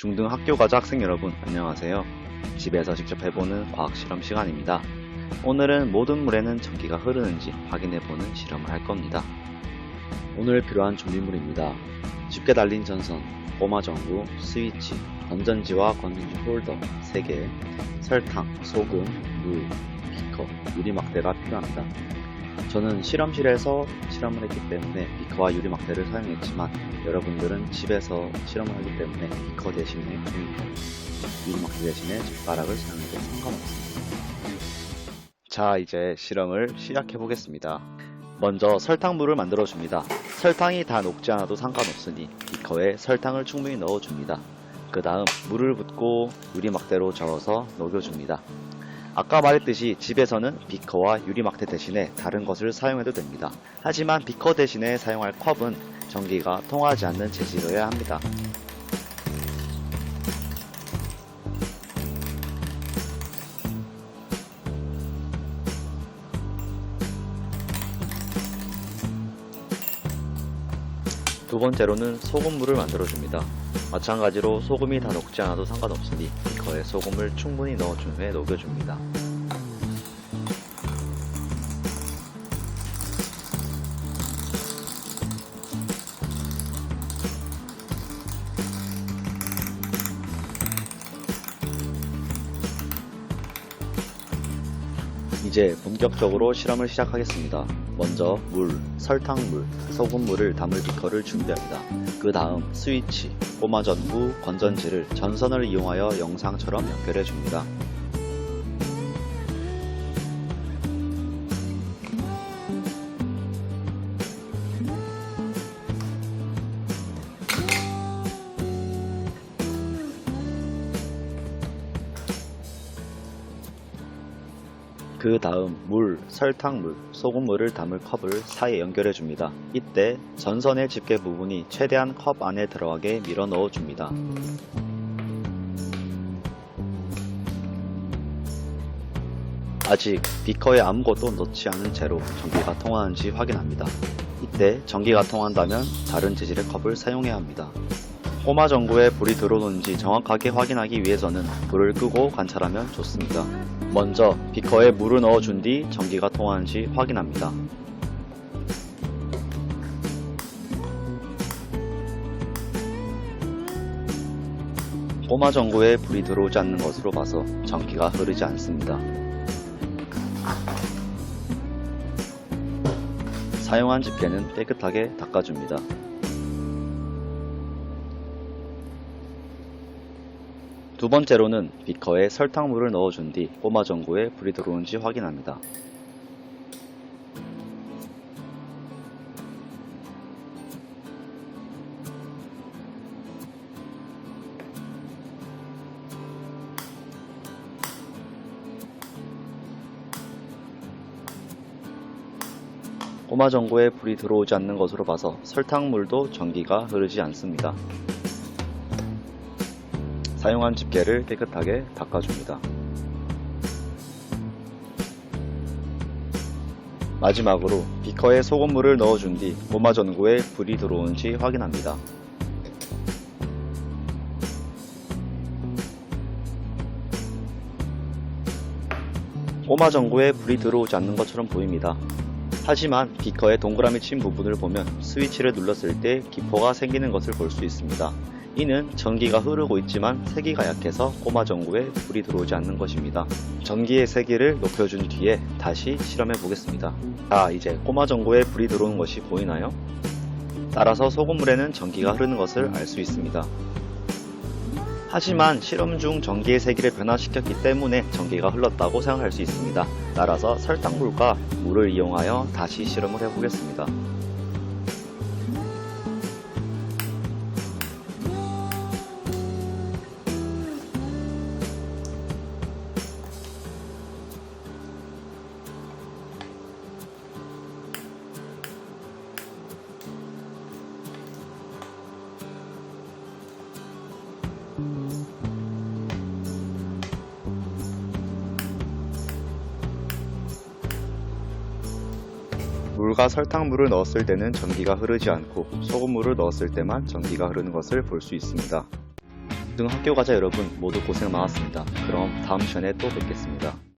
중등학교과자 학생 여러분 안녕하세요. 집에서 직접 해보는 과학실험 시간입니다. 오늘은 모든 물에는 전기가 흐르는지 확인해보는 실험을 할 겁니다. 오늘 필요한 준비물입니다. 쉽게 달린 전선, 꼬마전구, 스위치, 건전지와 건전지 홀더 3개, 설탕, 소금, 물, 비커, 유리막대가 필요합니다. 저는 실험실에서 실험을 했기 때문에 비커와 유리막대를 사용했지만 여러분들은 집에서 실험을 하기 때문에 비커 대신에 종이컵, 유리막대 대신에 젓가락을 사용해도 상관없습니다. 자, 이제 실험을 시작해 보겠습니다. 먼저 설탕물을 만들어 줍니다. 설탕이 다 녹지 않아도 상관없으니 비커에 설탕을 충분히 넣어 줍니다. 그 다음 물을 붓고 유리막대로 저어서 녹여줍니다. 아까 말했듯이 집에서는 비커와 유리막대 대신에 다른 것을 사용해도 됩니다. 하지만 비커 대신에 사용할 컵은 전기가 통하지 않는 재질이어야 합니다. 두 번째로는 소금물을 만들어줍니다. 마찬가지로 소금이 다 녹지 않아도 상관없으니 비커에 소금을 충분히 넣어준 후에 녹여줍니다. 이제 본격적으로 실험을 시작하겠습니다. 먼저 물, 설탕물, 소금물을 담을 비커를 준비합니다. 그 다음 스위치, 꼬마전구, 건전지를 전선을 이용하여 영상처럼 연결해 줍니다. 그 다음 물, 설탕물, 소금물을 담을 컵을 사이에 연결해 줍니다. 이때 전선의 집게 부분이 최대한 컵 안에 들어가게 밀어 넣어 줍니다. 아직 비커에 아무것도 넣지 않은 채로 전기가 통하는지 확인합니다. 이때 전기가 통한다면 다른 재질의 컵을 사용해야 합니다. 꼬마전구에 불이 들어오는지 정확하게 확인하기 위해서는 불을 끄고 관찰하면 좋습니다. 먼저 비커에 물을 넣어준 뒤 전기가 통하는지 확인합니다. 꼬마전구에 불이 들어오지 않는 것으로 봐서 전기가 흐르지 않습니다. 사용한 집게는 깨끗하게 닦아줍니다. 두 번째로는 비커에 설탕물을 넣어준 뒤 꼬마전구에 불이 들어오는지 확인합니다. 꼬마전구에 불이 들어오지 않는 것으로 봐서 설탕물도 전기가 흐르지 않습니다. 사용한 집게를 깨끗하게 닦아줍니다. 마지막으로 비커에 소금물을 넣어준 뒤 꼬마전구에 불이 들어오는지 확인합니다. 꼬마전구에 불이 들어오지 않는 것처럼 보입니다. 하지만 비커에 동그라미 친 부분을 보면 스위치를 눌렀을 때 기포가 생기는 것을 볼 수 있습니다. 이는 전기가 흐르고 있지만 세기가 약해서 꼬마전구에 불이 들어오지 않는 것입니다. 전기의 세기를 높여준 뒤에 다시 실험해 보겠습니다. 자, 이제 꼬마전구에 불이 들어오는 것이 보이나요? 따라서 소금물에는 전기가 흐르는 것을 알 수 있습니다. 하지만 실험 중 전기의 세기를 변화시켰기 때문에 전기가 흘렀다고 생각할 수 있습니다. 따라서 설탕물과 물을 이용하여 다시 실험을 해보겠습니다. 물과 설탕물을 넣었을 때는 전기가 흐르지 않고 소금물을 넣었을 때만 전기가 흐르는 것을 볼 수 있습니다. 고등학교 과자 여러분 모두 고생 많았습니다. 그럼 다음 시간에 또 뵙겠습니다.